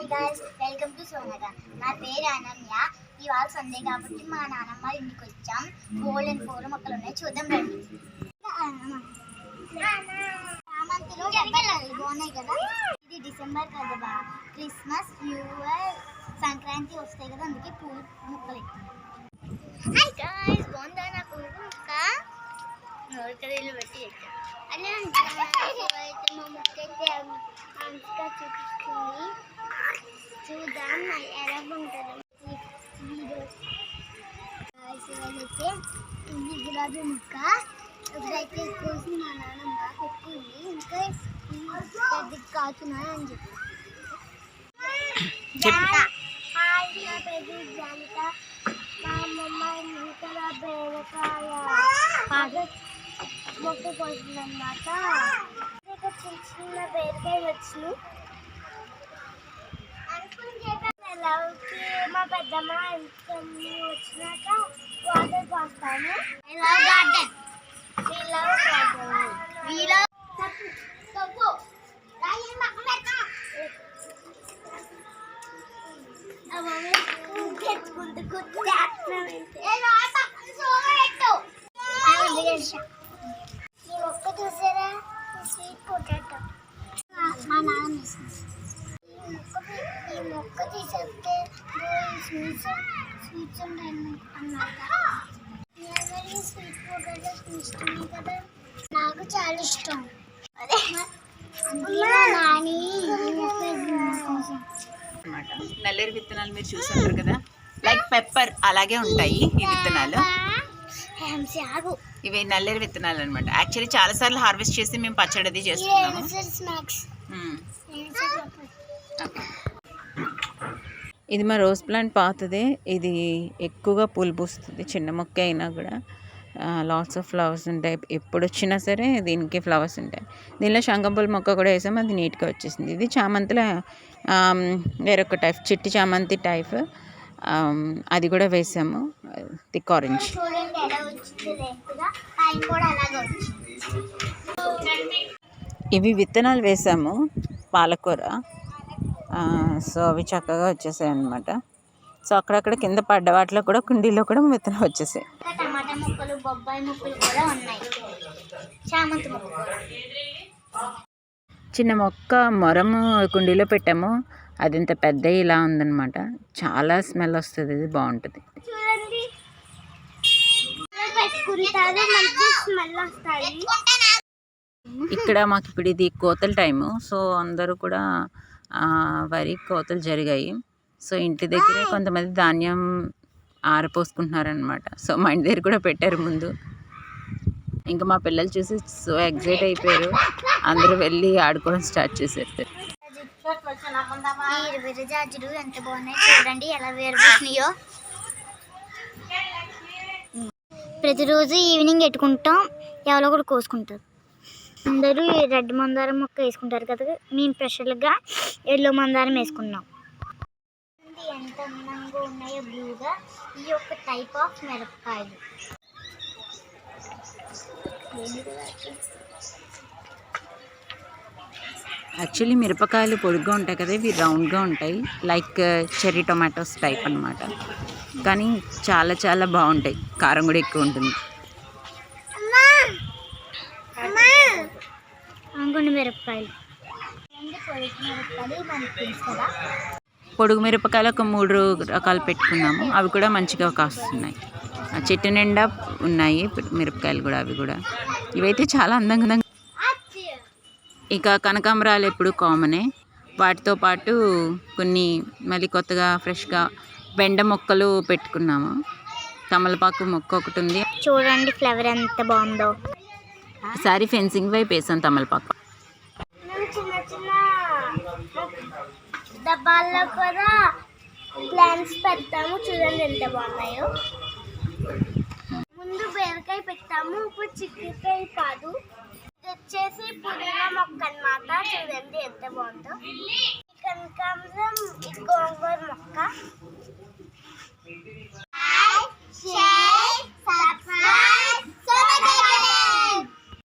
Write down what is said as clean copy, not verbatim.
Hi guys, welcome to Sonaga. నా పేరు అనన్య. ఇవాళ సండే కాబట్టి మా నాన్నమ్మ ఇంటికి వచ్చాం. గోల్డెన్ 4 మొక్కలు ఉన్నాయి, చూద్దాం రండి. చామంతిలో డబ్బాలు బాగున్నాయి కదా. ఇది డిసెంబర్ కదా, క్రిస్మస్, న్యూ ఇయర్, సంక్రాంతి వస్తాయి కదా, అందుకే పూల మొక్కలు. హాయ్ గైస్, బాగుందా నా పూల మొక్క? నోరుకరీలు పెట్టి వచ్చాం. అలా మా మొక్క అయితే అంతగా చూపిస్తుంది. చూద్దాం ఎలా ఉంటుంది. అయితే ఇది గులాబీ మొక్క. ఇప్పుడైతే కోసి మా నాన్నమ్మ పెట్టుకుంది. ఇంకా పెద్ద కాచున్నాయి అని చెప్పి నా పెద్ద జంట మా అమ్మమ్మ నూతల బీరకాయ మొక్క కోసిందన్నమాట. చిన్న చిన్న బీరకాయ వచ్చినాయి. మా పెద్దమ్మ వచ్చినాక వాటర్ పోస్తాము. ఈ మొక్క చూసారా, స్వీట్ పొటాటో మా నాన్న ఈ మొక్క తీసేస్తే స్వీట్స్ ఉంటాయి అన్నమాట. స్వీట్ పొటాటోస్ ఇష్టమే కదా, నాకు చాలా ఇష్టం. నల్లేరు విత్తనాలు మీరు చూసుంటారు కదా, లైక్ పెప్పర్ అలాగే ఉంటాయి ఈ విత్తనాలు. ఇవి నల్లేరు విత్తనాలు అనమాట. యాక్చువల్లీ చాలా సార్లు హార్వెస్ట్ చేసి మేము పచ్చడి అది చేస్తున్నాము. ఇది మా రోజ్ ప్లాంట్ పాతదే. ఇది ఎక్కువగా పూలు పూస్తుంది. చిన్న మొక్క అయినా కూడా లాట్స్ ఆఫ్ ఫ్లవర్స్ ఉంటాయి. ఎప్పుడు వచ్చినా సరే దీనికి ఫ్లవర్స్ ఉంటాయి. దీనిలో శంఖంపూల మొక్క కూడా వేసాము, అది నీట్గా వచ్చేసింది. ఇది చామంతిలో వేరొక టైప్, చిట్టి చామంతి టైప్, అది కూడా వేసాము, థిక్ ఆరెంజ్. ఇవి విత్తనాలు వేసాము, పాలకూర. సో అవి చక్కగా వచ్చేసాయి అన్నమాట. సో అక్కడక్కడ కింద పడ్డ వాటిలో కూడా కుండీలో కూడా విత్తనాలు వచ్చేసాయి. టమాటా మొక్కలు, బొబ్బాయి మొక్కలు కూడా ఉన్నాయి. చామంతి మొక్క, చిన్న మొక్క మొరము కుండీలో పెట్టాము. అది ఇంత పెద్ద ఇలా ఉందన్నమాట. చాలా స్మెల్ వస్తుంది, ఇది బాగుంటుంది. ఇక్కడ మాకు ఇప్పుడు ఇది కోతల టైము. సో అందరూ కూడా వరి కోతలు జరిగాయి. సో ఇంటి దగ్గరే కొంతమంది ధాన్యం ఆరపోసుకుంటున్నారనమాట. సో మా ఇంటి దగ్గర కూడా పెట్టారు ముందు. ఇంకా మా పిల్లలు చూసి సో ఎగ్జైట్ అయిపోయారు, అందరూ వెళ్ళి ఆడుకోవడం స్టార్ట్ చేశారు. ఈ విరజాజులు ఎంత బాగున్నాయి చూడండి, ఎలా వేరుతున్నాయో. ప్రతిరోజు ఈవినింగ్ పెట్టుకుంటాం, ఎవరో కూడా కోసుకుంటారు. అందరూ రెడ్ మందారం మొక్క వేసుకుంటారు కదా, మేము స్పెషల్గా ఎల్లో మందారం వేసుకున్నాం. ఎంత అందంగా ఉన్నాయో బ్లూగా. ఈ యొక్క టైప్ ఆఫ్ మిరపకాయలు. యాక్చువల్లీ మిరపకాయలు పొడుగ్గా ఉంటాయి కదా, ఇవి రౌండ్గా ఉంటాయి, లైక్ చెర్రీ టొమాటోస్ టైప్ అన్నమాట. కానీ చాలా చాలా బాగుంటాయి, కారం కూడా ఎక్కువ ఉంటుంది. మిరపకాయలు మనకు తెలుసు కదా. పొడుగు మిరపకాయలు ఒక 3 రకాలు పెట్టుకున్నాము, అవి కూడా మంచిగా కాస్తున్నాయి. చెట్టు నిండా ఉన్నాయి మిరపకాయలు కూడా, అవి కూడా. ఇవైతే చాలా అందంగా. ఇక కనకాంబరాలు ఎప్పుడు కామనే. వాటితో పాటు కొన్ని మళ్ళీ కొత్తగా ఫ్రెష్గా బెండ మొక్కలు పెట్టుకున్నాము. తమలపాకు మొక్క ఒకటి ఉంది, చూడండి ఫ్లవర్ ఎంత బాగుందో. ఈసారి ఫెన్సింగ్ వైపు వేసాం తమలపాకు. చిన్న చిన్న డబ్బాల్లో కూడా ప్లాంట్స్ పెడతాము, చూడండి ఎంత బాగున్నాయో. ముందు బీరకాయ పెట్టాము, ఇప్పుడు చిక్కుకాయ కాదు, ఇది వచ్చేసి పుదీనా మొక్క అన్నమాట. చూడండి ఎంత బాగుందో. కనకాంబరం, ఈ గోంగూర మొక్క.